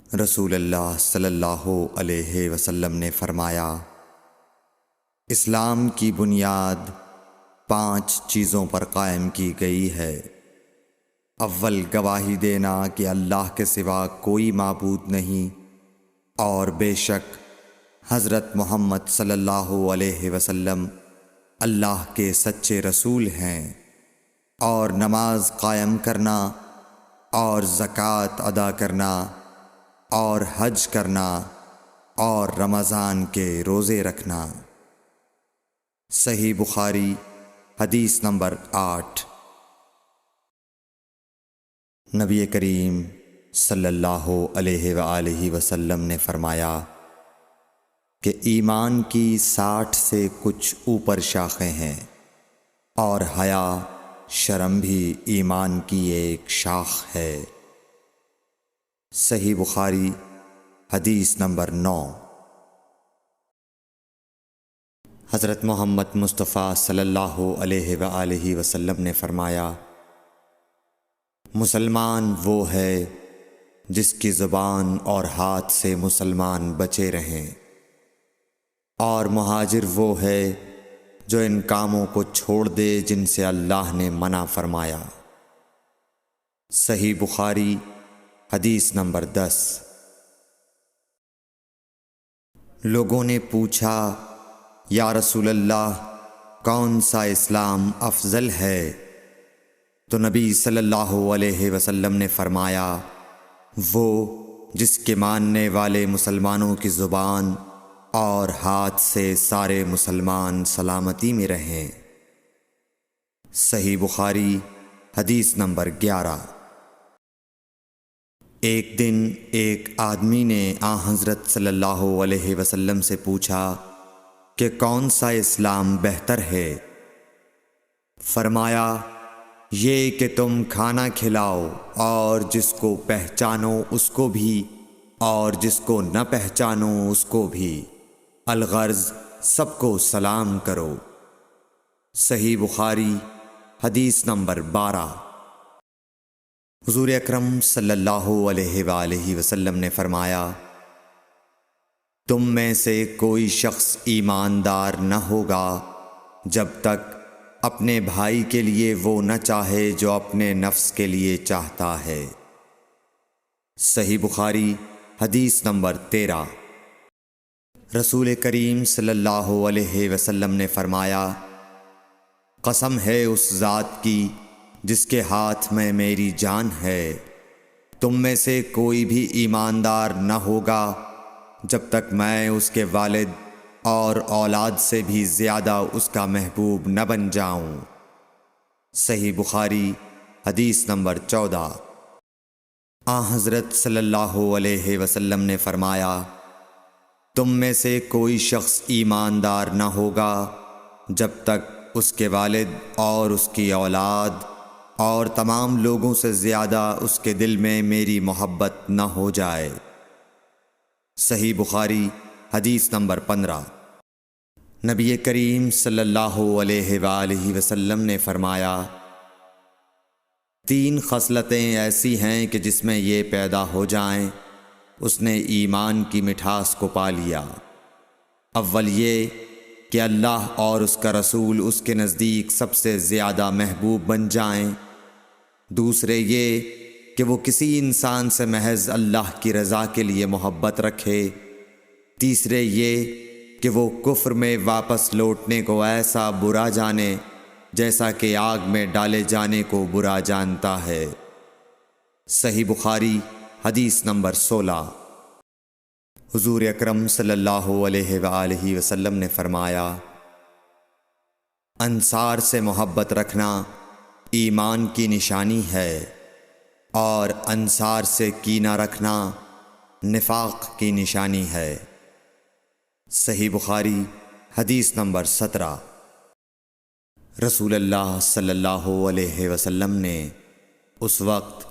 رسول اللہ صلی اللہ علیہ وسلم نے فرمایا، اسلام کی بنیاد 5 چیزوں پر قائم کی گئی ہے۔ اول، گواہی دینا کہ اللہ کے سوا کوئی معبود نہیں اور بے شک حضرت محمد صلی اللہ علیہ وسلم اللہ کے سچے رسول ہیں، اور نماز قائم کرنا اور زکوٰۃ ادا کرنا اور حج کرنا اور رمضان کے روزے رکھنا۔ صحیح بخاری حدیث نمبر 8۔ نبی کریم صلی اللہ علیہ وآلہ وسلم نے فرمایا کہ ایمان کی 60 سے کچھ اوپر شاخیں ہیں، اور حیا شرم بھی ایمان کی ایک شاخ ہے۔ صحیح بخاری حدیث نمبر 9۔ حضرت محمد مصطفیٰ صلی اللہ علیہ وآلہ وسلم نے فرمایا، مسلمان وہ ہے جس کی زبان اور ہاتھ سے مسلمان بچے رہیں، اور مہاجر وہ ہے جو ان کاموں کو چھوڑ دے جن سے اللہ نے منع فرمایا۔ صحیح بخاری حدیث نمبر 10۔ لوگوں نے پوچھا، یا رسول اللہ، کون سا اسلام افضل ہے؟ تو نبی صلی اللہ علیہ وسلم نے فرمایا، وہ جس کے ماننے والے مسلمانوں کی زبان اور ہاتھ سے سارے مسلمان سلامتی میں رہیں۔ صحیح بخاری حدیث نمبر 11۔ ایک دن ایک آدمی نے حضرت صلی اللہ علیہ وسلم سے پوچھا کہ کون سا اسلام بہتر ہے؟ فرمایا، یہ کہ تم کھانا کھلاؤ اور جس کو پہچانو اس کو بھی اور جس کو نہ پہچانو اس کو بھی، الغرض سب کو سلام کرو۔ صحیح بخاری حدیث نمبر 12۔ حضور اکرم صلی اللہ علیہ وآلہ وسلم نے فرمایا، تم میں سے کوئی شخص ایماندار نہ ہوگا جب تک اپنے بھائی کے لیے وہ نہ چاہے جو اپنے نفس کے لیے چاہتا ہے۔ صحیح بخاری حدیث نمبر 13۔ رسول کریم صلی اللہ علیہ وسلم نے فرمایا، قسم ہے اس ذات کی جس کے ہاتھ میں میری جان ہے، تم میں سے کوئی بھی ایماندار نہ ہوگا جب تک میں اس کے والد اور اولاد سے بھی زیادہ اس کا محبوب نہ بن جاؤں۔ صحیح بخاری حدیث نمبر 14۔ حضرت صلی اللہ علیہ وسلم نے فرمایا، تم میں سے کوئی شخص ایماندار نہ ہوگا جب تک اس کے والد اور اس کی اولاد اور تمام لوگوں سے زیادہ اس کے دل میں میری محبت نہ ہو جائے۔ صحیح بخاری حدیث نمبر 15۔ نبی کریم صلی اللہ علیہ وآلہ وسلم نے فرمایا، 3 خصلتیں ایسی ہیں کہ جس میں یہ پیدا ہو جائیں اس نے ایمان کی مٹھاس کو پا لیا۔ اول یہ کہ اللہ اور اس کا رسول اس کے نزدیک سب سے زیادہ محبوب بن جائیں۔ دوسرے یہ کہ وہ کسی انسان سے محض اللہ کی رضا کے لیے محبت رکھے۔ تیسرے یہ کہ وہ کفر میں واپس لوٹنے کو ایسا برا جانے جیسا کہ آگ میں ڈالے جانے کو برا جانتا ہے۔ صحیح بخاری حدیث نمبر 16۔ حضور اکرم صلی اللہ علیہ وآلہ وسلم نے فرمایا، انصار سے محبت رکھنا ایمان کی نشانی ہے، اور انصار سے کینہ رکھنا نفاق کی نشانی ہے۔ صحیح بخاری حدیث نمبر 17۔ رسول اللہ صلی اللہ علیہ وسلم نے اس وقت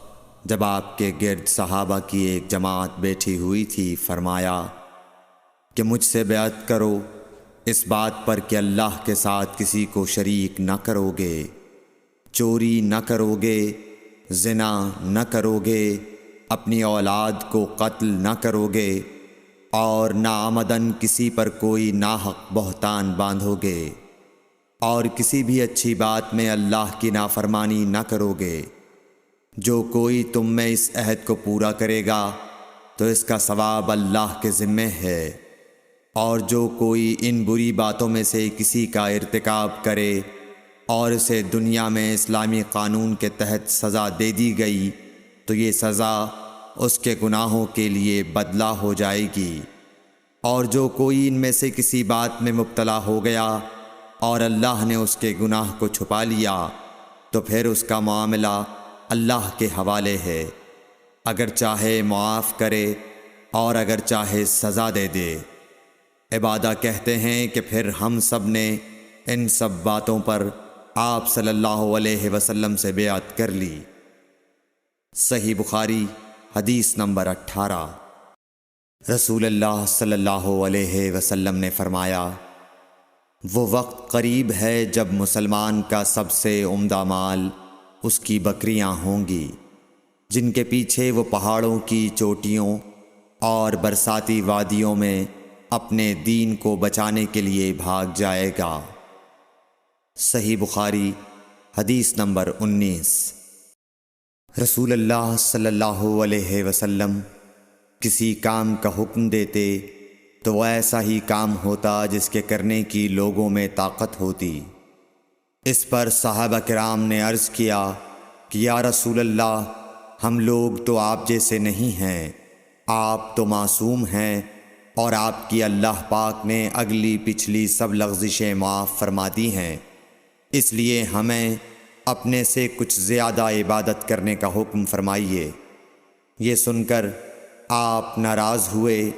جب آپ کے گرد صحابہ کی ایک جماعت بیٹھی ہوئی تھی فرمایا کہ مجھ سے بیعت کرو اس بات پر کہ اللہ کے ساتھ کسی کو شریک نہ کرو گے، چوری نہ کرو گے، زنا نہ کرو گے، اپنی اولاد کو قتل نہ کرو گے اور نہ آمدن کسی پر کوئی ناحق بہتان باندھو گے اور کسی بھی اچھی بات میں اللہ کی نافرمانی نہ کرو گے۔ جو کوئی تم میں اس عہد کو پورا کرے گا تو اس کا ثواب اللہ کے ذمے ہے، اور جو کوئی ان بری باتوں میں سے کسی کا ارتکاب کرے اور اسے دنیا میں اسلامی قانون کے تحت سزا دے دی گئی تو یہ سزا اس کے گناہوں کے لیے بدلہ ہو جائے گی، اور جو کوئی ان میں سے کسی بات میں مبتلا ہو گیا اور اللہ نے اس کے گناہ کو چھپا لیا تو پھر اس کا معاملہ اللہ کے حوالے ہے، اگر چاہے معاف کرے اور اگر چاہے سزا دے دے۔ عبادہ کہتے ہیں کہ پھر ہم سب نے ان سب باتوں پر آپ صلی اللہ علیہ وسلم سے بیعت کر لی۔ صحیح بخاری حدیث نمبر 18۔ رسول اللہ صلی اللہ علیہ وسلم نے فرمایا، وہ وقت قریب ہے جب مسلمان کا سب سے عمدہ مال اس کی بکریاں ہوں گی، جن کے پیچھے وہ پہاڑوں کی چوٹیوں اور برساتی وادیوں میں اپنے دین کو بچانے کے لیے بھاگ جائے گا۔ صحیح بخاری حدیث نمبر 19۔ رسول اللہ صلی اللہ علیہ وسلم کسی کام کا حکم دیتے تو وہ ایسا ہی کام ہوتا جس کے کرنے کی لوگوں میں طاقت ہوتی۔ اس پر صحابہ کرام نے عرض کیا کہ یا رسول اللہ، ہم لوگ تو آپ جیسے نہیں ہیں، آپ تو معصوم ہیں اور آپ کی اللہ پاک نے اگلی پچھلی سب لغزشیں معاف فرما دی ہیں، اس لیے ہمیں اپنے سے کچھ زیادہ عبادت کرنے کا حکم فرمائیے۔ یہ سن کر آپ ناراض ہوئے،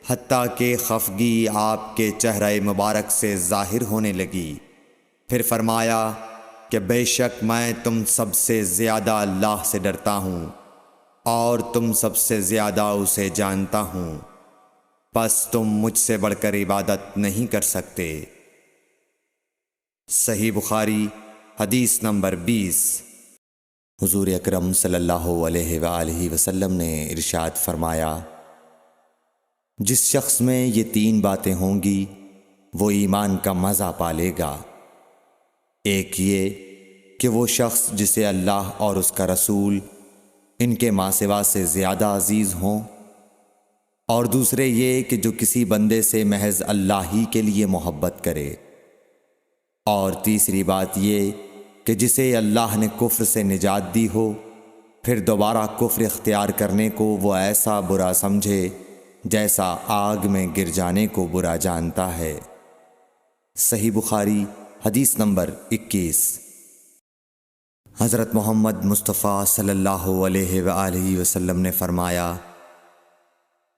حتیٰ کہ خفگی آپ کے چہرہ مبارک سے ظاہر ہونے لگی۔ پھر فرمایا کہ بے شک میں تم سب سے زیادہ اللہ سے ڈرتا ہوں اور تم سب سے زیادہ اسے جانتا ہوں، پس تم مجھ سے بڑھ کر عبادت نہیں کر سکتے۔ صحیح بخاری حدیث نمبر 20۔ حضور اکرم صلی اللہ علیہ وآلہ وسلم نے ارشاد فرمایا، جس شخص میں یہ 3 باتیں ہوں گی وہ ایمان کا مزہ پالے گا۔ ایک یہ کہ وہ شخص جسے اللہ اور اس کا رسول ان کے ماں سوا سے زیادہ عزیز ہوں، اور دوسرے یہ کہ جو کسی بندے سے محض اللہ ہی کے لیے محبت کرے، اور تیسری بات یہ کہ جسے اللہ نے کفر سے نجات دی ہو پھر دوبارہ کفر اختیار کرنے کو وہ ایسا برا سمجھے جیسا آگ میں گر جانے کو برا جانتا ہے۔ صحیح بخاری حدیث نمبر 21۔ حضرت محمد مصطفیٰ صلی اللہ علیہ وآلہ وسلم نے فرمایا،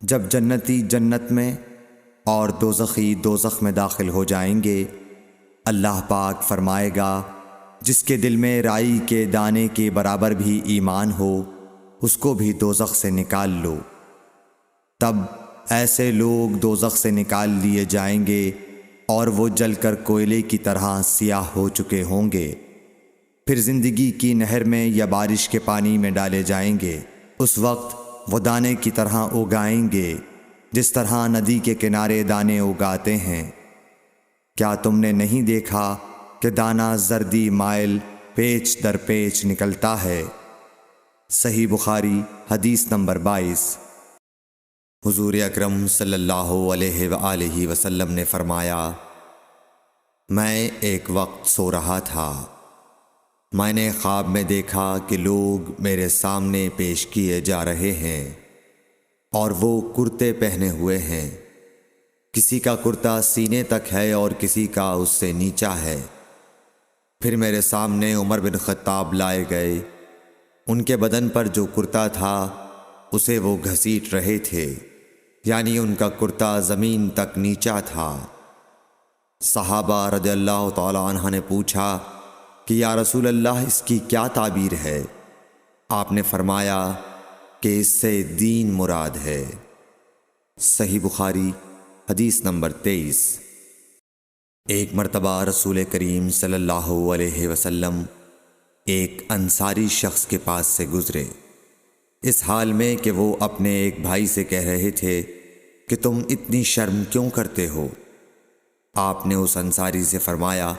جب جنتی جنت میں اور دوزخی دوزخ میں داخل ہو جائیں گے، اللہ پاک فرمائے گا جس کے دل میں رائی کے دانے کے برابر بھی ایمان ہو اس کو بھی دوزخ سے نکال لو۔ تب ایسے لوگ دوزخ سے نکال لیے جائیں گے اور وہ جل کر کوئلے کی طرح سیاہ ہو چکے ہوں گے، پھر زندگی کی نہر میں یا بارش کے پانی میں ڈالے جائیں گے۔ اس وقت وہ دانے کی طرح اگائیں گے جس طرح ندی کے کنارے دانے اگاتے ہیں۔ کیا تم نے نہیں دیکھا کہ دانہ زردی مائل پیچ در پیچ نکلتا ہے؟ صحیح بخاری حدیث نمبر 22۔ حضور اکرم صلی اللہ علیہ وآلہ وسلم نے فرمایا، میں ایک وقت سو رہا تھا، میں نے خواب میں دیکھا کہ لوگ میرے سامنے پیش کیے جا رہے ہیں اور وہ کرتے پہنے ہوئے ہیں، کسی کا کرتا سینے تک ہے اور کسی کا اس سے نیچا ہے۔ پھر میرے سامنے عمر بن خطاب لائے گئے، ان کے بدن پر جو کرتا تھا اسے وہ گھسیٹ رہے تھے، یعنی ان کا کرتا زمین تک نیچا تھا۔ صحابہ رضی اللہ تعالی عنہ نے پوچھا کہ یا رسول اللہ اس کی کیا تعبیر ہے؟ آپ نے فرمایا کہ اس سے دین مراد ہے۔ صحیح بخاری حدیث نمبر 23۔ ایک مرتبہ رسول کریم صلی اللہ علیہ وسلم ایک انصاری شخص کے پاس سے گزرے اس حال میں کہ وہ اپنے ایک بھائی سے کہہ رہے تھے کہ تم اتنی شرم کیوں کرتے ہو؟ آپ نے اس انصاری سے فرمایا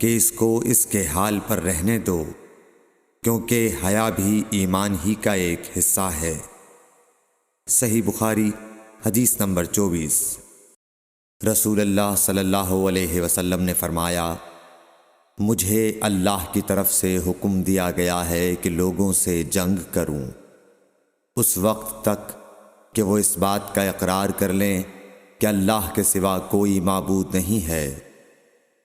کہ اس کو اس کے حال پر رہنے دو، کیونکہ حیا بھی ایمان ہی کا ایک حصہ ہے۔ صحیح بخاری حدیث نمبر 24۔ رسول اللہ صلی اللہ علیہ وسلم نے فرمایا، مجھے اللہ کی طرف سے حکم دیا گیا ہے کہ لوگوں سے جنگ کروں اس وقت تک کہ وہ اس بات کا اقرار کر لیں کہ اللہ کے سوا کوئی معبود نہیں ہے،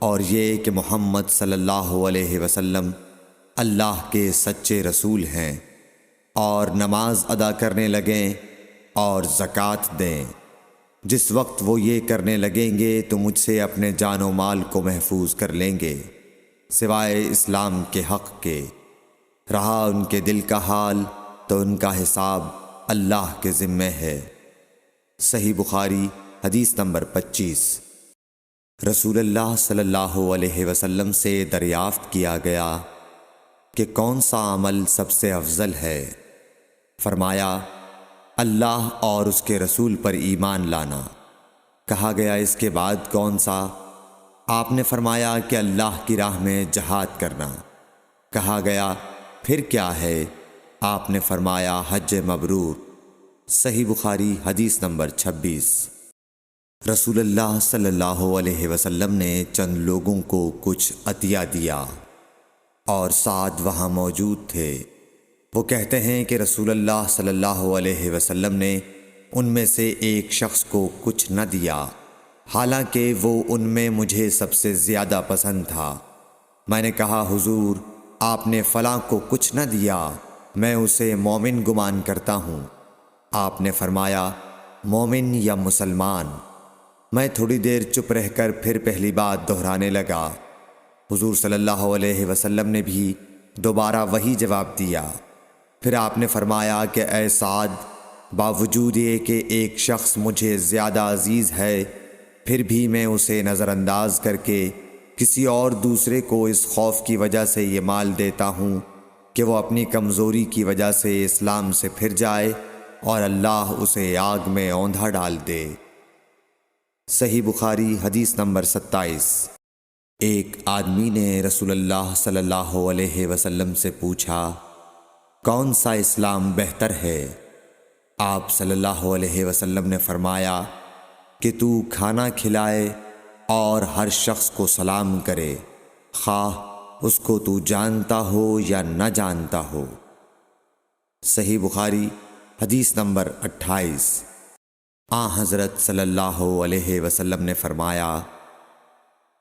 اور یہ کہ محمد صلی اللہ علیہ وسلم اللہ کے سچے رسول ہیں، اور نماز ادا کرنے لگیں اور زکوٰۃ دیں۔ جس وقت وہ یہ کرنے لگیں گے تو مجھ سے اپنے جان و مال کو محفوظ کر لیں گے، سوائے اسلام کے حق کے۔ رہا ان کے دل کا حال تو ان کا حساب اللہ کے ذمے ہے۔ صحیح بخاری حدیث نمبر 25۔ رسول اللہ صلی اللہ علیہ وسلم سے دریافت کیا گیا کہ کون سا عمل سب سے افضل ہے؟ فرمایا، اللہ اور اس کے رسول پر ایمان لانا۔ کہا گیا، اس کے بعد کون سا؟ آپ نے فرمایا کہ اللہ کی راہ میں جہاد کرنا۔ کہا گیا، پھر کیا ہے؟ آپ نے فرمایا، حج مبرور۔ صحیح بخاری حدیث نمبر 26۔ رسول اللہ صلی اللہ علیہ وسلم نے چند لوگوں کو کچھ عطیہ دیا اور سعد وہاں موجود تھے۔ وہ کہتے ہیں کہ رسول اللہ صلی اللہ علیہ وسلم نے ان میں سے ایک شخص کو کچھ نہ دیا، حالانکہ وہ ان میں مجھے سب سے زیادہ پسند تھا۔ میں نے کہا، حضور، آپ نے فلاں کو کچھ نہ دیا، میں اسے مومن گمان کرتا ہوں۔ آپ نے فرمایا، مومن یا مسلمان؟ میں تھوڑی دیر چپ رہ کر پھر پہلی بات دہرانے لگا۔ حضور صلی اللہ علیہ وسلم نے بھی دوبارہ وہی جواب دیا۔ پھر آپ نے فرمایا کہ اے سعد، باوجود یہ کہ ایک شخص مجھے زیادہ عزیز ہے، پھر بھی میں اسے نظر انداز کر کے کسی اور دوسرے کو اس خوف کی وجہ سے یہ مال دیتا ہوں کہ وہ اپنی کمزوری کی وجہ سے اسلام سے پھر جائے اور اللہ اسے آگ میں اوندھا ڈال دے۔ صحیح بخاری حدیث نمبر 27۔ ایک آدمی نے رسول اللہ صلی اللہ علیہ وسلم سے پوچھا، کون سا اسلام بہتر ہے؟ آپ صلی اللہ علیہ وسلم نے فرمایا کہ تو کھانا کھلائے اور ہر شخص کو سلام کرے، خواہ اس کو تو جانتا ہو یا نہ جانتا ہو۔ صحیح بخاری حدیث نمبر 28۔ حضرت صلی اللہ علیہ وسلم نے فرمایا،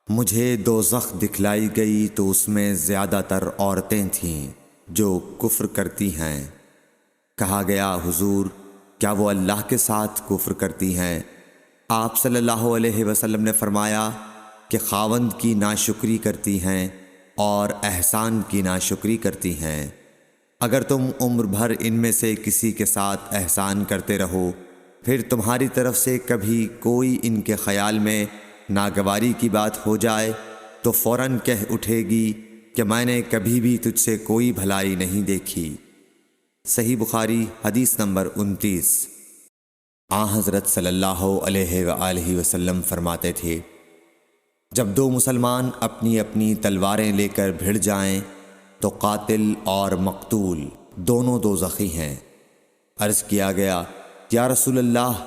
مجھے دوزخ دکھلائی گئی تو اس میں زیادہ تر عورتیں تھیں جو کفر کرتی ہیں۔ کہا گیا، حضور، کیا وہ اللہ کے ساتھ کفر کرتی ہیں؟ آپ صلی اللہ علیہ وسلم نے فرمایا کہ خاوند کی ناشکری کرتی ہیں اور احسان کی ناشکری کرتی ہیں۔ اگر تم عمر بھر ان میں سے کسی کے ساتھ احسان کرتے رہو، پھر تمہاری طرف سے کبھی کوئی ان کے خیال میں ناگواری کی بات ہو جائے تو فوراً کہہ اٹھے گی کہ میں نے کبھی بھی تجھ سے کوئی بھلائی نہیں دیکھی۔ صحیح بخاری حدیث نمبر 29۔ حضرت صلی اللہ علیہ وآلہ وسلم فرماتے تھے، جب دو مسلمان اپنی اپنی تلواریں لے کر بھڑ جائیں تو قاتل اور مقتول دونوں دوزخی ہیں۔ عرض کیا گیا، یا رسول اللہ،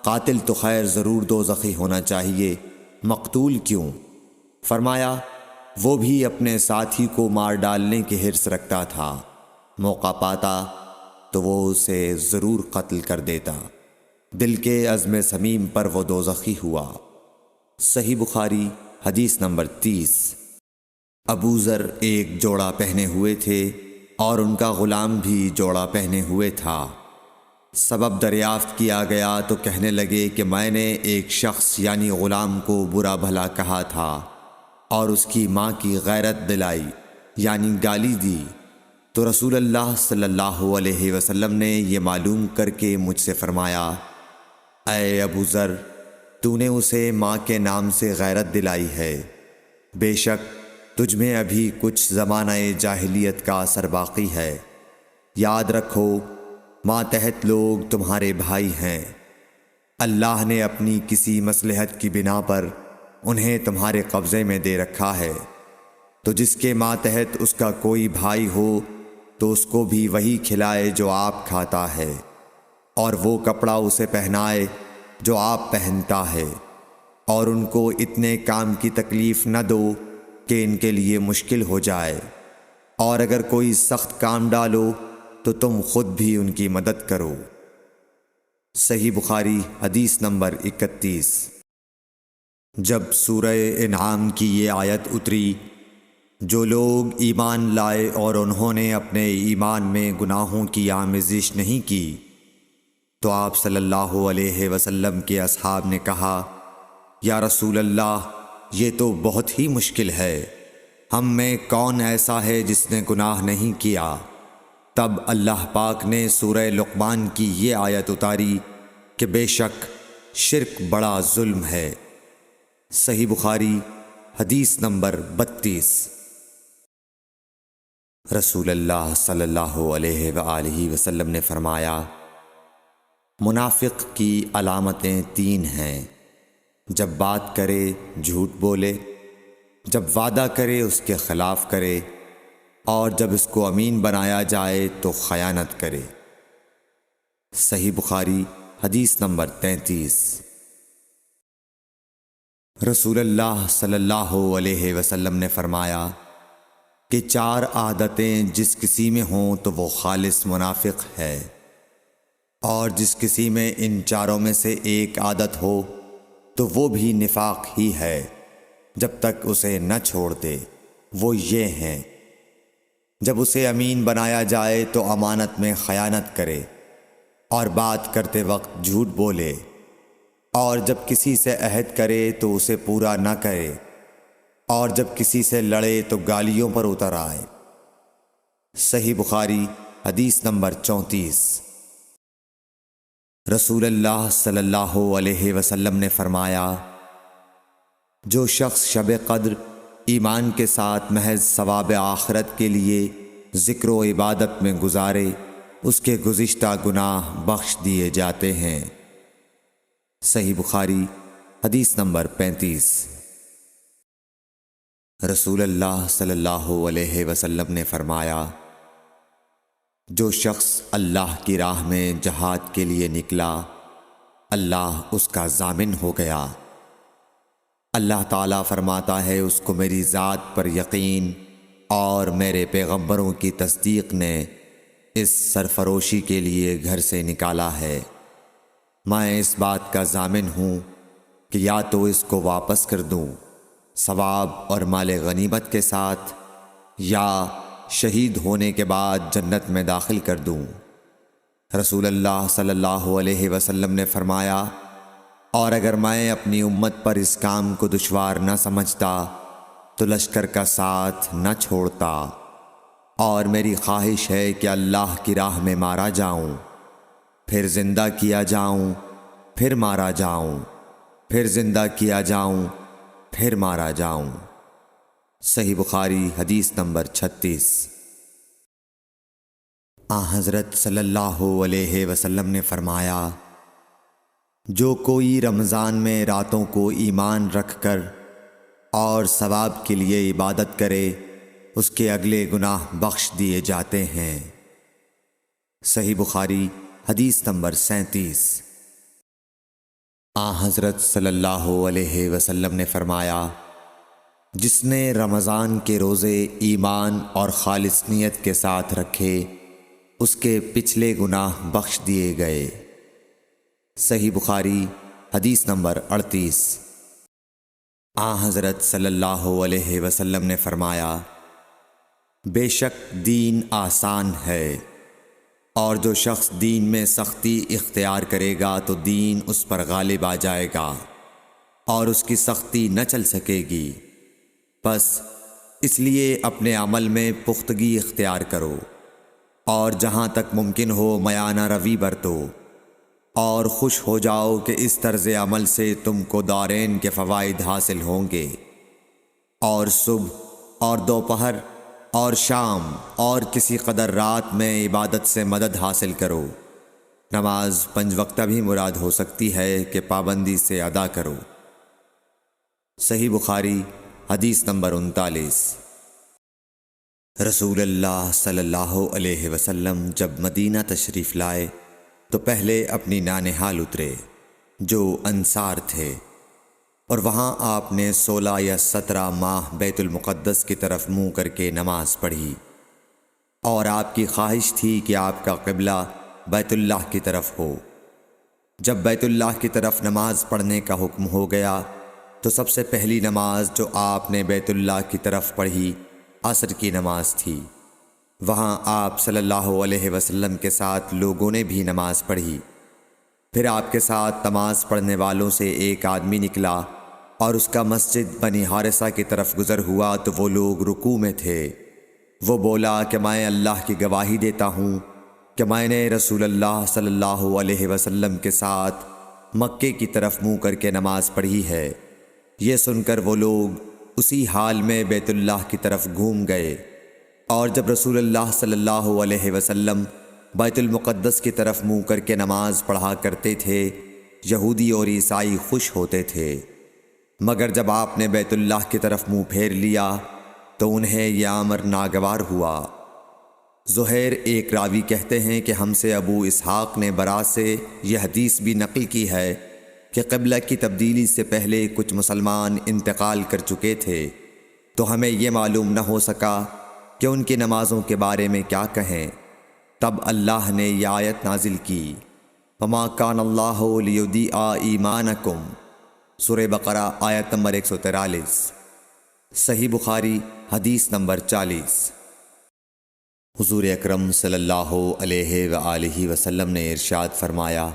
قاتل تو خیر ضرور دوزخی ہونا چاہیے، مقتول کیوں؟ فرمایا، وہ بھی اپنے ساتھی کو مار ڈالنے کی حرص رکھتا تھا، موقع پاتا تو وہ اسے ضرور قتل کر دیتا، دل کے عزم صمیم پر وہ دوزخی ہوا۔ صحیح بخاری حدیث نمبر 30۔ ابو ذر ایک جوڑا پہنے ہوئے تھے اور ان کا غلام بھی جوڑا پہنے ہوئے تھا۔ سبب دریافت کیا گیا تو کہنے لگے کہ میں نے ایک شخص یعنی غلام کو برا بھلا کہا تھا اور اس کی ماں کی غیرت دلائی یعنی گالی دی، تو رسول اللہ صلی اللہ علیہ وسلم نے یہ معلوم کر کے مجھ سے فرمایا، اے ابو ذر، تو نے اسے ماں کے نام سے غیرت دلائی ہے، بے شک تجھ میں ابھی کچھ زمانہ جاہلیت کا اثر باقی ہے۔ یاد رکھو ماتحت لوگ تمہارے بھائی ہیں۔ اللہ نے اپنی کسی مصلحت کی بنا پر انہیں تمہارے قبضے میں دے رکھا ہے، تو جس کے ماتحت اس کا کوئی بھائی ہو تو اس کو بھی وہی کھلائے جو آپ کھاتا ہے، اور وہ کپڑا اسے پہنائے جو آپ پہنتا ہے، اور ان کو اتنے کام کی تکلیف نہ دو کہ ان کے لیے مشکل ہو جائے، اور اگر کوئی سخت کام ڈالو تو تم خود بھی ان کی مدد کرو۔ صحیح بخاری حدیث نمبر 31۔ جب سورہ انعام کی یہ آیت اتری، جو لوگ ایمان لائے اور انہوں نے اپنے ایمان میں گناہوں کی آمیزش نہیں کی، تو آپ صلی اللہ علیہ وسلم کے اصحاب نے کہا، یا رسول اللہ، یہ تو بہت ہی مشکل ہے، ہم میں کون ایسا ہے جس نے گناہ نہیں کیا؟ تب اللہ پاک نے سورہ لقمان کی یہ آیت اتاری کہ بے شک شرک بڑا ظلم ہے۔ صحیح بخاری حدیث نمبر 32۔ رسول اللہ صلی اللہ علیہ وآلہ وسلم نے فرمایا، منافق کی علامتیں 3 ہیں: جب بات کرے جھوٹ بولے، جب وعدہ کرے اس کے خلاف کرے، اور جب اس کو امین بنایا جائے تو خیانت کرے۔ صحیح بخاری حدیث نمبر 33۔ رسول اللہ صلی اللہ علیہ وسلم نے فرمایا کہ 4 عادتیں جس کسی میں ہوں تو وہ خالص منافق ہے، اور جس کسی میں ان 4 میں سے ایک عادت ہو تو وہ بھی نفاق ہی ہے جب تک اسے نہ چھوڑ دے۔ وہ یہ ہیں: جب اسے امین بنایا جائے تو امانت میں خیانت کرے، اور بات کرتے وقت جھوٹ بولے، اور جب کسی سے عہد کرے تو اسے پورا نہ کرے، اور جب کسی سے لڑے تو گالیوں پر اتر آئے۔ صحیح بخاری حدیث نمبر 34۔ رسول اللہ صلی اللہ علیہ وسلم نے فرمایا، جو شخص شب قدر ایمان کے ساتھ محض ثواب آخرت کے لیے ذکر و عبادت میں گزارے، اس کے گزشتہ گناہ بخش دیے جاتے ہیں۔ صحیح بخاری حدیث نمبر 35۔ رسول اللہ صلی اللہ علیہ وسلم نے فرمایا، جو شخص اللہ کی راہ میں جہاد کے لیے نکلا، اللہ اس کا ضامن ہو گیا۔ اللہ تعالیٰ فرماتا ہے، اس کو میری ذات پر یقین اور میرے پیغمبروں کی تصدیق نے اس سرفروشی کے لیے گھر سے نکالا ہے۔ میں اس بات کا ضامن ہوں کہ یا تو اس کو واپس کر دوں ثواب اور مال غنیمت کے ساتھ، یا شہید ہونے کے بعد جنت میں داخل کر دوں۔ رسول اللہ صلی اللہ علیہ وسلم نے فرمایا، اور اگر میں اپنی امت پر اس کام کو دشوار نہ سمجھتا تو لشکر کا ساتھ نہ چھوڑتا، اور میری خواہش ہے کہ اللہ کی راہ میں مارا جاؤں، پھر زندہ کیا جاؤں، پھر مارا جاؤں، پھر زندہ کیا جاؤں، پھر مارا جاؤں۔ صحیح بخاری حدیث نمبر 36۔ حضرت صلی اللہ علیہ وسلم نے فرمایا، جو کوئی رمضان میں راتوں کو ایمان رکھ کر اور ثواب کے لیے عبادت کرے، اس کے اگلے گناہ بخش دیے جاتے ہیں۔ صحیح بخاری حدیث نمبر 37۔ حضرت صلی اللہ علیہ وسلم نے فرمایا، جس نے رمضان کے روزے ایمان اور خالص نیت کے ساتھ رکھے، اس کے پچھلے گناہ بخش دیے گئے۔ صحیح بخاری حدیث نمبر 38۔ حضرت صلی اللہ علیہ وسلم نے فرمایا، بے شک دین آسان ہے، اور جو شخص دین میں سختی اختیار کرے گا تو دین اس پر غالب آ جائے گا اور اس کی سختی نہ چل سکے گی۔ بس اس لیے اپنے عمل میں پختگی اختیار کرو، اور جہاں تک ممکن ہو میانہ روی برتو، اور خوش ہو جاؤ کہ اس طرز عمل سے تم کو دارین کے فوائد حاصل ہوں گے، اور صبح اور دوپہر اور شام اور کسی قدر رات میں عبادت سے مدد حاصل کرو، نماز 5 وقتہ بھی مراد ہو سکتی ہے کہ پابندی سے ادا کرو۔ صحیح بخاری حدیث نمبر 39۔ رسول اللہ صلی اللہ علیہ وسلم جب مدینہ تشریف لائے تو پہلے اپنی نانہال اترے جو انصار تھے، اور وہاں آپ نے 16 یا 17 ماہ بیت المقدس کی طرف منہ کر کے نماز پڑھی، اور آپ کی خواہش تھی کہ آپ کا قبلہ بیت اللہ کی طرف ہو۔ جب بیت اللہ کی طرف نماز پڑھنے کا حکم ہو گیا تو سب سے پہلی نماز جو آپ نے بیت اللہ کی طرف پڑھی عصر کی نماز تھی۔ وہاں آپ صلی اللہ علیہ وسلم کے ساتھ لوگوں نے بھی نماز پڑھی۔ پھر آپ کے ساتھ نماز پڑھنے والوں سے ایک آدمی نکلا اور اس کا مسجد بنی حارثہ کی طرف گزر ہوا تو وہ لوگ رکوع میں تھے۔ وہ بولا کہ میں اللہ کی گواہی دیتا ہوں کہ میں نے رسول اللہ صلی اللہ علیہ وسلم کے ساتھ مکے کی طرف منہ کر کے نماز پڑھی ہے۔ یہ سن کر وہ لوگ اسی حال میں بیت اللہ کی طرف گھوم گئے، اور جب رسول اللہ صلی اللہ علیہ وسلم بیت المقدس کی طرف منہ کر کے نماز پڑھا کرتے تھے، یہودی اور عیسائی خوش ہوتے تھے، مگر جب آپ نے بیت اللہ کی طرف منہ پھیر لیا تو انہیں یہ امر ناگوار ہوا۔ زہیر ایک راوی کہتے ہیں کہ ہم سے ابو اسحاق نے برا سے یہ حدیث بھی نقل کی ہے کہ قبلہ کی تبدیلی سے پہلے کچھ مسلمان انتقال کر چکے تھے، تو ہمیں یہ معلوم نہ ہو سکا کہ ان کی نمازوں کے بارے میں کیا کہیں۔ تب اللہ نے یہ آیت نازل کی، وَمَا كَانَ اللَّهُ لِيُضِيعَ إِيمَانَكُمْ، سورہ بقرہ آیت نمبر 143۔ صحیح بخاری حدیث نمبر 40۔ حضور اکرم صلی اللہ علیہ وآلہ وسلم نے ارشاد فرمایا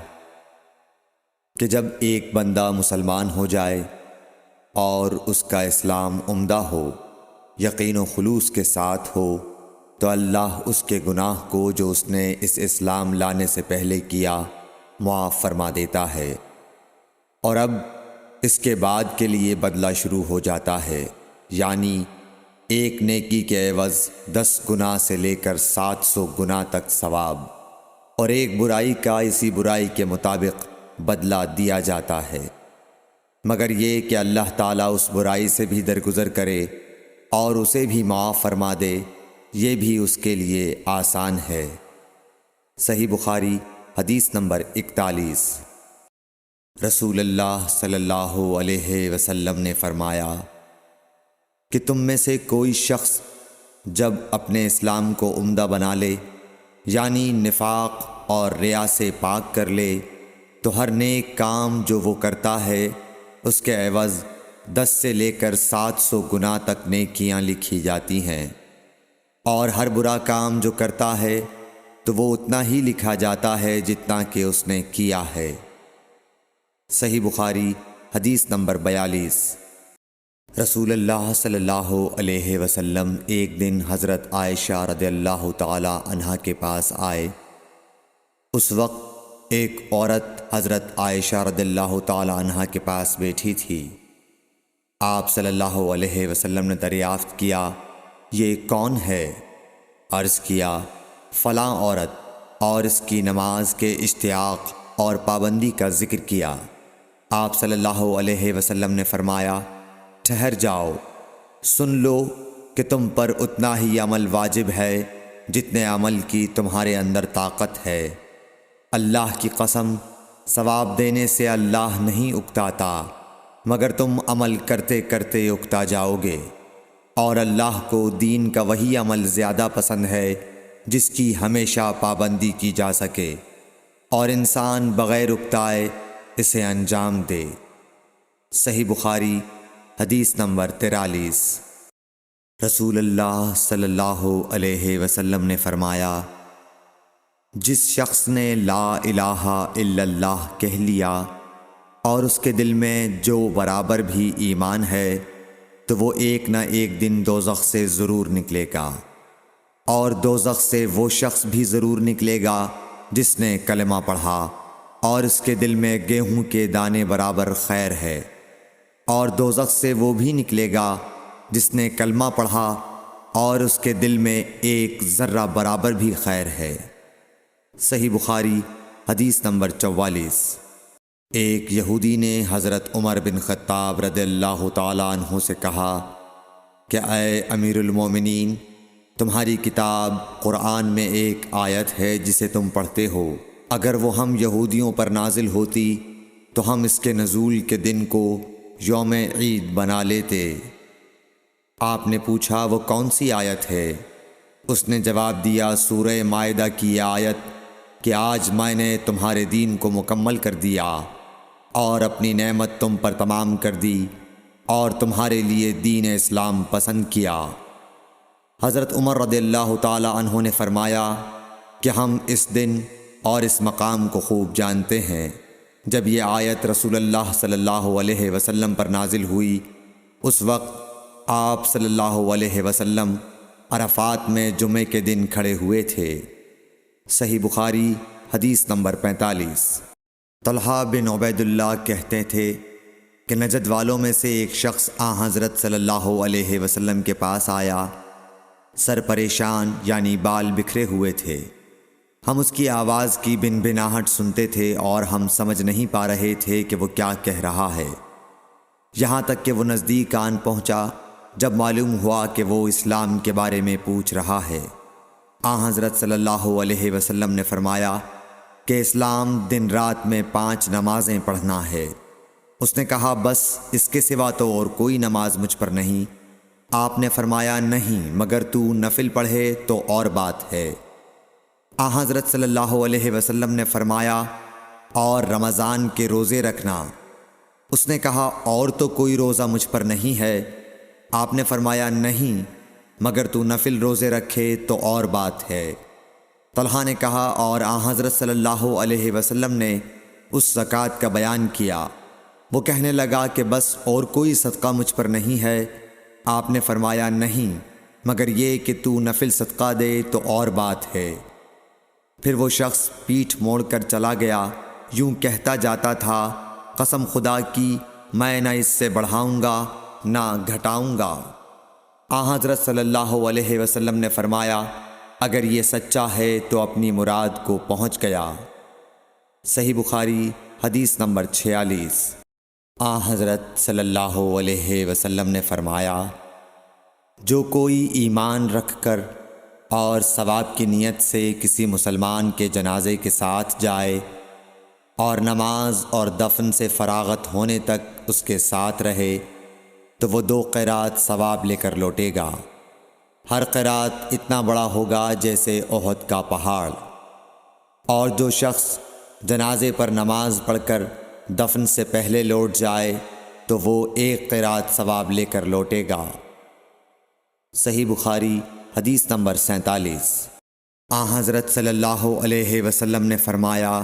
کہ جب ایک بندہ مسلمان ہو جائے اور اس کا اسلام عمدہ ہو، یقین و خلوص کے ساتھ ہو، تو اللہ اس کے گناہ کو جو اس نے اس اسلام لانے سے پہلے کیا معاف فرما دیتا ہے، اور اب اس کے بعد کے لیے بدلہ شروع ہو جاتا ہے، یعنی ایک نیکی کے عوض 10 گناہ سے لے کر 700 گناہ تک ثواب، اور ایک برائی کا اسی برائی کے مطابق بدلہ دیا جاتا ہے، مگر یہ کہ اللہ تعالیٰ اس برائی سے بھی درگزر کرے اور اسے بھی معاف فرما دے، یہ بھی اس کے لیے آسان ہے۔ صحیح بخاری حدیث نمبر 41۔ رسول اللہ صلی اللہ علیہ وسلم نے فرمایا کہ تم میں سے کوئی شخص جب اپنے اسلام کو عمدہ بنا لے، یعنی نفاق اور ریا سے پاک کر لے، تو ہر نیک کام جو وہ کرتا ہے اس کے عوض 10 سے لے کر 700 گناہ تک نیکیاں لکھی جاتی ہیں، اور ہر برا کام جو کرتا ہے تو وہ اتنا ہی لکھا جاتا ہے جتنا کہ اس نے کیا ہے۔ صحیح بخاری حدیث نمبر 42۔ رسول اللہ صلی اللہ علیہ وسلم ایک دن حضرت عائشہ رضی اللہ تعالی عنہا کے پاس آئے۔ اس وقت ایک عورت حضرت عائشہ رضی اللہ تعالی عنہا کے پاس بیٹھی تھی۔ آپ صلی اللہ علیہ وسلم نے دریافت کیا، یہ کون ہے؟ عرض کیا، فلاں عورت، اور اس کی نماز کے اشتیاق اور پابندی کا ذکر کیا۔ آپ صلی اللہ علیہ وسلم نے فرمایا، ٹھہر جاؤ، سن لو کہ تم پر اتنا ہی عمل واجب ہے جتنے عمل کی تمہارے اندر طاقت ہے۔ اللہ کی قسم، ثواب دینے سے اللہ نہیں اکتاتا، مگر تم عمل کرتے کرتے اکتا جاؤ گے، اور اللہ کو دین کا وہی عمل زیادہ پسند ہے جس کی ہمیشہ پابندی کی جا سکے، اور انسان بغیر اکتائے اسے انجام دے۔ صحیح بخاری حدیث نمبر 43۔ رسول اللہ صلی اللہ علیہ وسلم نے فرمایا، جس شخص نے لا الہ الا اللہ کہہ لیا اور اس کے دل میں جو برابر بھی ایمان ہے تو وہ ایک نہ ایک دن دوزخ سے ضرور نکلے گا، اور دوزخ سے وہ شخص بھی ضرور نکلے گا جس نے کلمہ پڑھا اور اس کے دل میں گیہوں کے دانے برابر خیر ہے، اور دوزخ سے وہ بھی نکلے گا جس نے کلمہ پڑھا اور اس کے دل میں ایک ذرہ برابر بھی خیر ہے۔ صحیح بخاری حدیث نمبر 44۔ ایک یہودی نے حضرت عمر بن خطاب رضی اللہ تعالیٰ عنہ سے کہا کہ اے امیر المومنین، تمہاری کتاب قرآن میں ایک آیت ہے جسے تم پڑھتے ہو، اگر وہ ہم یہودیوں پر نازل ہوتی تو ہم اس کے نزول کے دن کو یوم عید بنا لیتے۔ آپ نے پوچھا وہ کون سی آیت ہے؟ اس نے جواب دیا سورہ مائدہ کی آیت کہ آج میں نے تمہارے دین کو مکمل کر دیا اور اپنی نعمت تم پر تمام کر دی اور تمہارے لیے دین اسلام پسند کیا۔ حضرت عمر رضی اللہ تعالی عنہ نے فرمایا کہ ہم اس دن اور اس مقام کو خوب جانتے ہیں۔ جب یہ آیت رسول اللہ صلی اللہ علیہ وسلم پر نازل ہوئی، اس وقت آپ صلی اللہ علیہ وسلم عرفات میں جمعے کے دن کھڑے ہوئے تھے۔ صحیح بخاری حدیث نمبر 45۔ طلحہ بن عبید اللہ کہتے تھے کہ نجد والوں میں سے ایک شخص حضرت صلی اللہ علیہ وسلم کے پاس آیا، سر پریشان یعنی بال بکھرے ہوئے تھے۔ ہم اس کی آواز کی بن بناہٹ سنتے تھے اور ہم سمجھ نہیں پا رہے تھے کہ وہ کیا کہہ رہا ہے، یہاں تک کہ وہ نزدیک آن پہنچا جب معلوم ہوا کہ وہ اسلام کے بارے میں پوچھ رہا ہے۔ حضرت صلی اللہ علیہ وسلم نے فرمایا کہ اسلام دن رات میں 5 نمازیں پڑھنا ہے۔ اس نے کہا بس اس کے سوا تو اور کوئی نماز مجھ پر نہیں۔ آپ نے فرمایا نہیں، مگر تو نفل پڑھے تو اور بات ہے۔ حضرت صلی اللہ علیہ وسلم نے فرمایا اور رمضان کے روزے رکھنا۔ اس نے کہا اور تو کوئی روزہ مجھ پر نہیں ہے۔ آپ نے فرمایا نہیں، مگر تو نفل روزے رکھے تو اور بات ہے۔ طلحہ نے کہا اور حضرت صلی اللہ علیہ وسلم نے اس زکوٰۃ کا بیان کیا۔ وہ کہنے لگا کہ بس اور کوئی صدقہ مجھ پر نہیں ہے۔ آپ نے فرمایا نہیں، مگر یہ کہ تو نفل صدقہ دے تو اور بات ہے۔ پھر وہ شخص پیٹھ موڑ کر چلا گیا، یوں کہتا جاتا تھا قسم خدا کی میں نہ اس سے بڑھاؤں گا نہ گھٹاؤں گا۔ حضرت صلی اللہ علیہ وسلم نے فرمایا اگر یہ سچا ہے تو اپنی مراد کو پہنچ گیا۔ صحیح بخاری حدیث نمبر 46۔ حضرت صلی اللہ علیہ وسلم نے فرمایا جو کوئی ایمان رکھ کر اور ثواب کی نیت سے کسی مسلمان کے جنازے کے ساتھ جائے اور نماز اور دفن سے فراغت ہونے تک اس کے ساتھ رہے تو وہ 2 قیرات ثواب لے کر لوٹے گا۔ ہر قیرات اتنا بڑا ہوگا جیسے احد کا پہاڑ۔ اور جو شخص جنازے پر نماز پڑھ کر دفن سے پہلے لوٹ جائے تو وہ 1 قیرات ثواب لے کر لوٹے گا۔ صحیح بخاری حدیث نمبر 47۔ حضرت صلی اللہ علیہ وسلم نے فرمایا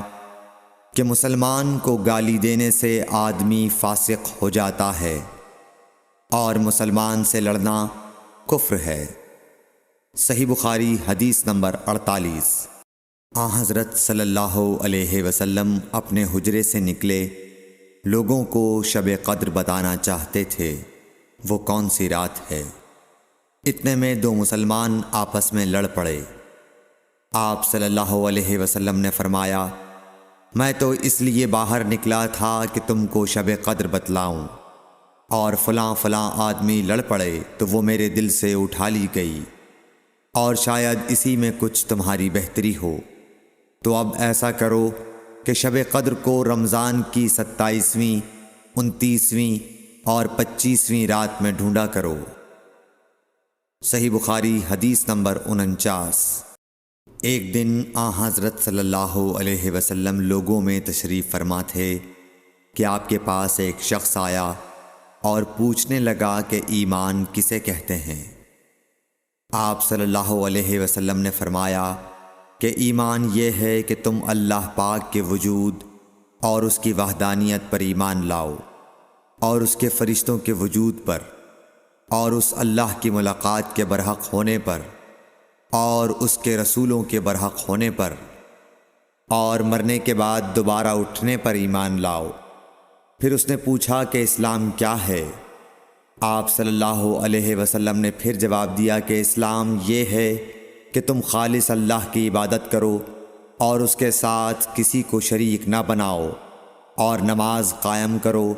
کہ مسلمان کو گالی دینے سے آدمی فاسق ہو جاتا ہے اور مسلمان سے لڑنا کفر ہے۔ صحیح بخاری حدیث نمبر 48۔ حضرت صلی اللہ علیہ وسلم اپنے حجرے سے نکلے، لوگوں کو شب قدر بتانا چاہتے تھے وہ کون سی رات ہے۔ اتنے میں 2 مسلمان آپس میں لڑ پڑے۔ آپ صلی اللہ علیہ وسلم نے فرمایا میں تو اس لیے باہر نکلا تھا کہ تم کو شب قدر بتلاؤں، اور فلاں فلاں آدمی لڑ پڑے تو وہ میرے دل سے اٹھا لی گئی، اور شاید اسی میں کچھ تمہاری بہتری ہو، تو اب ایسا کرو کہ شب قدر کو رمضان کی 27ویں، 29ویں اور 25ویں رات میں ڈھونڈا کرو۔ صحیح بخاری حدیث نمبر 49۔ ایک دن حضرت صلی اللہ علیہ وسلم لوگوں میں تشریف فرما تھے کہ آپ کے پاس ایک شخص آیا اور پوچھنے لگا کہ ایمان کسے کہتے ہیں۔ آپ صلی اللہ علیہ وسلم نے فرمایا کہ ایمان یہ ہے کہ تم اللہ پاک کے وجود اور اس کی وحدانیت پر ایمان لاؤ، اور اس کے فرشتوں کے وجود پر، اور اس اللہ کی ملاقات کے برحق ہونے پر، اور اس کے رسولوں کے برحق ہونے پر، اور مرنے کے بعد دوبارہ اٹھنے پر ایمان لاؤ۔ پھر اس نے پوچھا کہ اسلام کیا ہے؟ آپ صلی اللہ علیہ وسلم نے پھر جواب دیا کہ اسلام یہ ہے کہ تم خالص اللہ کی عبادت کرو اور اس کے ساتھ کسی کو شریک نہ بناؤ، اور نماز قائم کرو،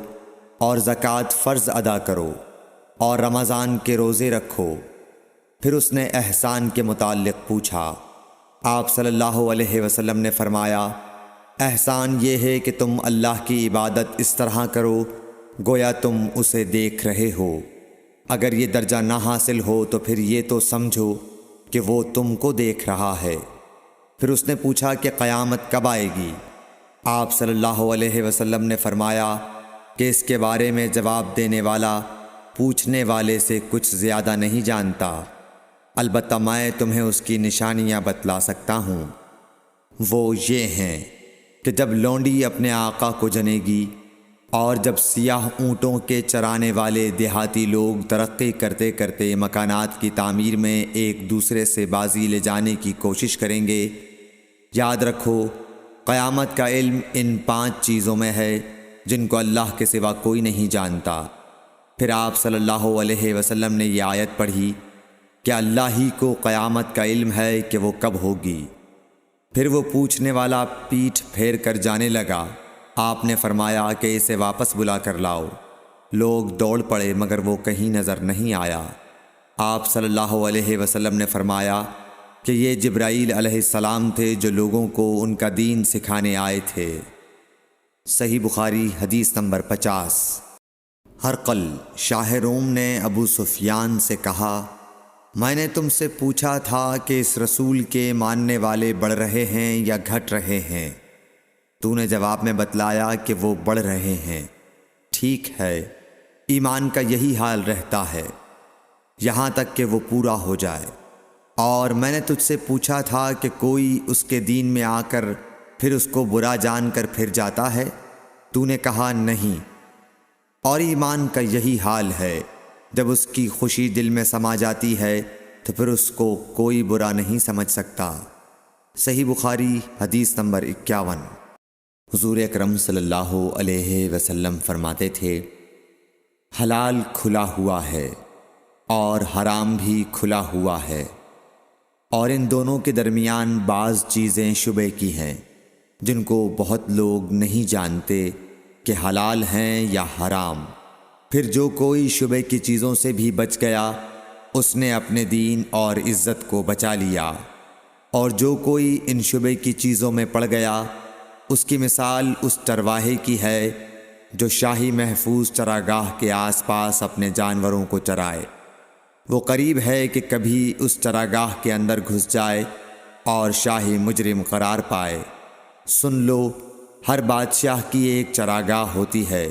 اور زکوٰۃ فرض ادا کرو، اور رمضان کے روزے رکھو۔ پھر اس نے احسان کے متعلق پوچھا۔ آپ صلی اللہ علیہ وسلم نے فرمایا، احسان یہ ہے کہ تم اللہ کی عبادت اس طرح کرو گویا تم اسے دیکھ رہے ہو۔ اگر یہ درجہ نہ حاصل ہو تو پھر یہ تو سمجھو کہ وہ تم کو دیکھ رہا ہے۔ پھر اس نے پوچھا کہ قیامت کب آئے گی؟ آپ صلی اللہ علیہ وسلم نے فرمایا کہ اس کے بارے میں جواب دینے والا پوچھنے والے سے کچھ زیادہ نہیں جانتا، البتہ میں تمہیں اس کی نشانیاں بتلا سکتا ہوں۔ وہ یہ ہیں کہ جب لونڈی اپنے آقا کو جنے گی، اور جب سیاہ اونٹوں کے چرانے والے دیہاتی لوگ ترقی کرتے کرتے مکانات کی تعمیر میں ایک دوسرے سے بازی لے جانے کی کوشش کریں گے، یاد رکھو قیامت کا علم ان 5 چیزوں میں ہے جن کو اللہ کے سوا کوئی نہیں جانتا۔ پھر آپ صلی اللہ علیہ وسلم نے یہ آیت پڑھی کہ اللہ ہی کو قیامت کا علم ہے کہ وہ کب ہوگی۔ پھر وہ پوچھنے والا پیٹھ پھیر کر جانے لگا۔ آپ نے فرمایا کہ اسے واپس بلا کر لاؤ۔ لوگ دوڑ پڑے مگر وہ کہیں نظر نہیں آیا۔ آپ صلی اللہ علیہ وسلم نے فرمایا کہ یہ جبرائیل علیہ السلام تھے جو لوگوں کو ان کا دین سکھانے آئے تھے۔ صحیح بخاری حدیث نمبر 50۔ ہرقل شاہ روم نے ابو سفیان سے کہا، میں نے تم سے پوچھا تھا کہ اس رسول کے ماننے والے بڑھ رہے ہیں یا گھٹ رہے ہیں؟ تو نے جواب میں بتلایا کہ وہ بڑھ رہے ہیں۔ ٹھیک ہے، ایمان کا یہی حال رہتا ہے یہاں تک کہ وہ پورا ہو جائے۔ اور میں نے تجھ سے پوچھا تھا کہ کوئی اس کے دین میں آ کر پھر اس کو برا جان کر پھر جاتا ہے؟ تو نے کہا نہیں۔ اور ایمان کا یہی حال ہے، جب اس کی خوشی دل میں سما جاتی ہے تو پھر اس کو کوئی برا نہیں سمجھ سکتا۔ صحیح بخاری حدیث نمبر 51۔ حضور اکرم صلی اللہ علیہ وسلم فرماتے تھے، حلال کھلا ہوا ہے اور حرام بھی کھلا ہوا ہے، اور ان دونوں کے درمیان بعض چیزیں شبے کی ہیں جن کو بہت لوگ نہیں جانتے کہ حلال ہیں یا حرام۔ پھر جو کوئی شبے کی چیزوں سے بھی بچ گیا اس نے اپنے دین اور عزت کو بچا لیا، اور جو کوئی ان شبے کی چیزوں میں پڑ گیا اس کی مثال اس چرواہے کی ہے جو شاہی محفوظ چراگاہ کے آس پاس اپنے جانوروں کو چرائے۔ وہ قریب ہے کہ کبھی اس چراگاہ کے اندر گھس جائے اور شاہی مجرم قرار پائے۔ سن لو، ہر بادشاہ کی ایک چراگاہ ہوتی ہے۔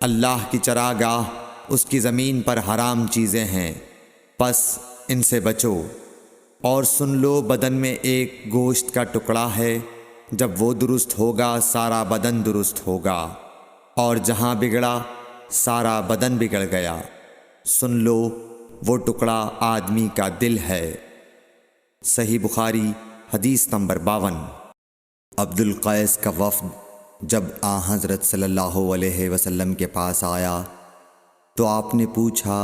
اللہ کی چراگاہ اس کی زمین پر حرام چیزیں ہیں، پس ان سے بچو۔ اور سن لو، بدن میں ایک گوشت کا ٹکڑا ہے، جب وہ درست ہوگا سارا بدن درست ہوگا، اور جہاں بگڑا سارا بدن بگڑ گیا۔ سن لو، وہ ٹکڑا آدمی کا دل ہے۔ صحیح بخاری حدیث نمبر 52۔ عبد القیس کا وفد جب حضرت صلی اللہ علیہ وسلم کے پاس آیا تو آپ نے پوچھا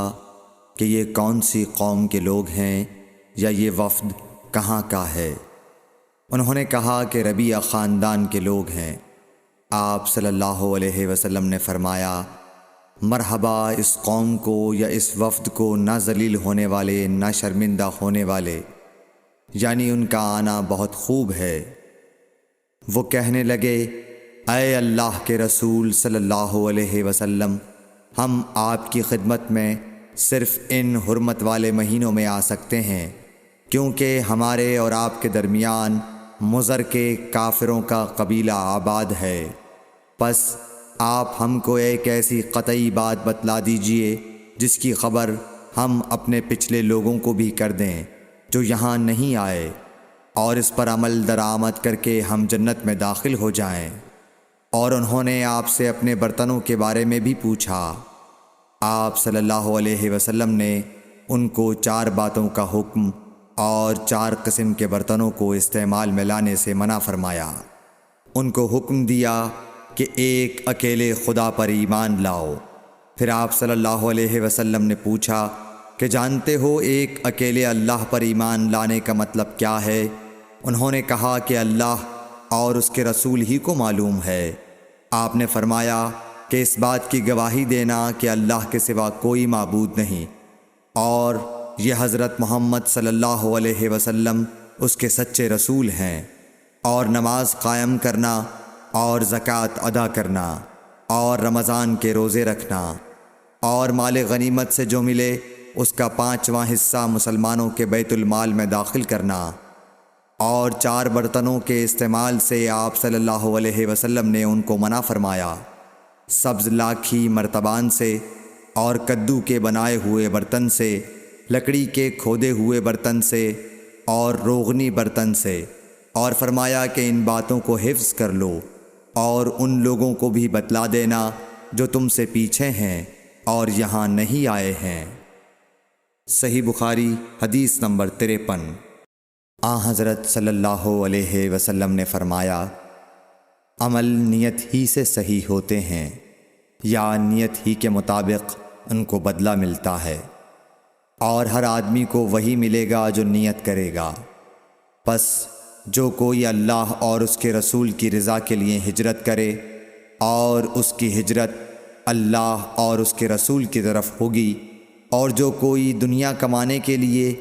کہ یہ کون سی قوم کے لوگ ہیں یا یہ وفد کہاں کا ہے؟ انہوں نے کہا کہ ربیعہ خاندان کے لوگ ہیں۔ آپ صلی اللہ علیہ وسلم نے فرمایا، مرحبا اس قوم کو یا اس وفد کو، نہ ذلیل ہونے والے نہ شرمندہ ہونے والے، یعنی ان کا آنا بہت خوب ہے۔ وہ کہنے لگے، اے اللہ کے رسول صلی اللہ علیہ وسلم، ہم آپ کی خدمت میں صرف ان حرمت والے مہینوں میں آ سکتے ہیں، کیونکہ ہمارے اور آپ کے درمیان مضر کے کافروں کا قبیلہ آباد ہے۔ پس آپ ہم کو ایک ایسی قطعی بات بتلا دیجئے جس کی خبر ہم اپنے پچھلے لوگوں کو بھی کر دیں جو یہاں نہیں آئے، اور اس پر عمل درآمد کر کے ہم جنت میں داخل ہو جائیں۔ اور انہوں نے آپ سے اپنے برتنوں کے بارے میں بھی پوچھا۔ آپ صلی اللہ علیہ وسلم نے ان کو 4 باتوں کا حکم اور 4 قسم کے برتنوں کو استعمال میں لانے سے منع فرمایا۔ ان کو حکم دیا کہ ایک اکیلے خدا پر ایمان لاؤ۔ پھر آپ صلی اللہ علیہ وسلم نے پوچھا کہ جانتے ہو ایک اکیلے اللہ پر ایمان لانے کا مطلب کیا ہے؟ انہوں نے کہا کہ اللہ اور اس کے رسول ہی کو معلوم ہے۔ آپ نے فرمایا کہ اس بات کی گواہی دینا کہ اللہ کے سوا کوئی معبود نہیں، اور یہ حضرت محمد صلی اللہ علیہ وسلم اس کے سچے رسول ہیں، اور نماز قائم کرنا، اور زکوٰۃ ادا کرنا، اور رمضان کے روزے رکھنا، اور مال غنیمت سے جو ملے اس کا 5واں حصہ مسلمانوں کے بیت المال میں داخل کرنا، اور 4 برتنوں کے استعمال سے آپ صلی اللہ علیہ وسلم نے ان کو منع فرمایا، سبز لاکھی مرتبان سے، اور کدو کے بنائے ہوئے برتن سے، لکڑی کے کھودے ہوئے برتن سے، اور روغنی برتن سے، اور فرمایا کہ ان باتوں کو حفظ کر لو اور ان لوگوں کو بھی بتلا دینا جو تم سے پیچھے ہیں اور یہاں نہیں آئے ہیں۔ صحیح بخاری حدیث نمبر 53۔ حضرت صلی اللہ علیہ وسلم نے فرمایا، عمل نیت ہی سے صحیح ہوتے ہیں یا نیت ہی کے مطابق ان کو بدلہ ملتا ہے، اور ہر آدمی کو وہی ملے گا جو نیت کرے گا۔ پس جو کوئی اللہ اور اس کے رسول کی رضا کے لیے ہجرت کرے اور اس کی ہجرت اللہ اور اس کے رسول کی طرف ہوگی، اور جو کوئی دنیا کمانے کے لیے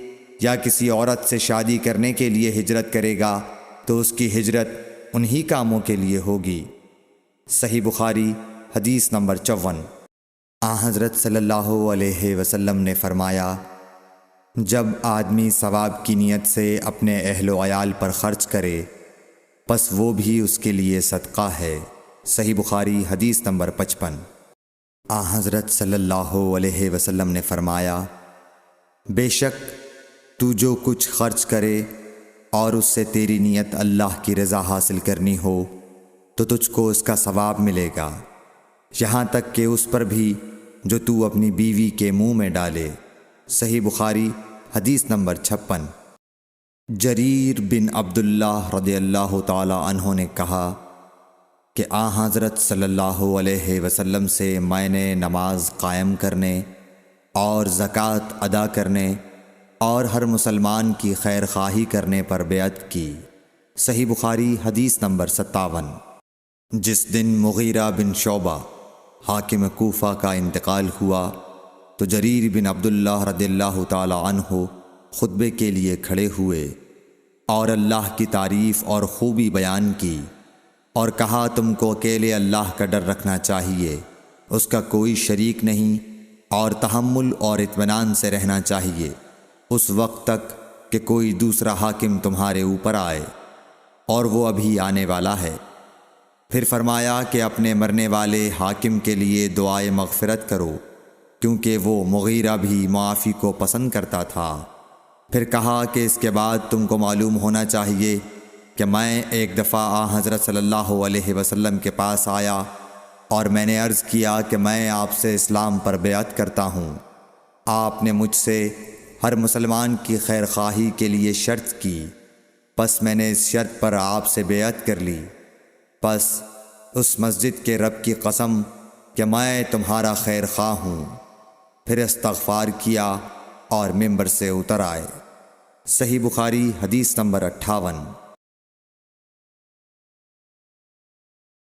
یا کسی عورت سے شادی کرنے کے لیے ہجرت کرے گا تو اس کی ہجرت انہی کاموں کے لیے ہوگی۔ صحیح بخاری حدیث نمبر 54۔ حضرت صلی اللہ علیہ وسلم نے فرمایا، جب آدمی ثواب کی نیت سے اپنے اہل و عیال پر خرچ کرے پس وہ بھی اس کے لیے صدقہ ہے۔ صحیح بخاری حدیث نمبر 55۔ حضرت صلی اللہ علیہ وسلم نے فرمایا، بے شک تو جو کچھ خرچ کرے اور اس سے تیری نیت اللہ کی رضا حاصل کرنی ہو تو تجھ کو اس کا ثواب ملے گا، یہاں تک کہ اس پر بھی جو تو اپنی بیوی کے منہ میں ڈالے۔ صحیح بخاری حدیث نمبر 56۔ جریر بن عبداللہ رضی اللہ تعالی عنہ نے کہا کہ حضرت صلی اللہ علیہ وسلم سے میں نے نماز قائم کرنے اور زکوٰۃ ادا کرنے اور ہر مسلمان کی خیر خواہی کرنے پر بیعت کی۔ صحیح بخاری حدیث نمبر 57۔ جس دن مغیرہ بن شعبہ حاکم کوفہ کا انتقال ہوا تو جریر بن عبداللہ رضی اللہ تعالی عنہ خطبے کے لیے کھڑے ہوئے اور اللہ کی تعریف اور خوبی بیان کی، اور کہا تم کو اکیلے اللہ کا ڈر رکھنا چاہیے، اس کا کوئی شریک نہیں، اور تحمل اور اطمینان سے رہنا چاہیے اس وقت تک کہ کوئی دوسرا حاکم تمہارے اوپر آئے، اور وہ ابھی آنے والا ہے۔ پھر فرمایا کہ اپنے مرنے والے حاکم کے لیے دعائے مغفرت کرو، کیونکہ وہ مغیرہ بھی معافی کو پسند کرتا تھا۔ پھر کہا کہ اس کے بعد تم کو معلوم ہونا چاہیے کہ میں ایک دفعہ حضرت صلی اللہ علیہ وسلم کے پاس آیا اور میں نے عرض کیا کہ میں آپ سے اسلام پر بیعت کرتا ہوں۔ آپ نے مجھ سے ہر مسلمان کی خیر خواہی کے لیے شرط کی، پس میں نے اس شرط پر آپ سے بیعت کر لی۔ پس اس مسجد کے رب کی قسم کہ میں تمہارا خیر خواہ ہوں۔ پھر استغفار کیا اور ممبر سے اتر آئے۔ صحیح بخاری حدیث نمبر 58۔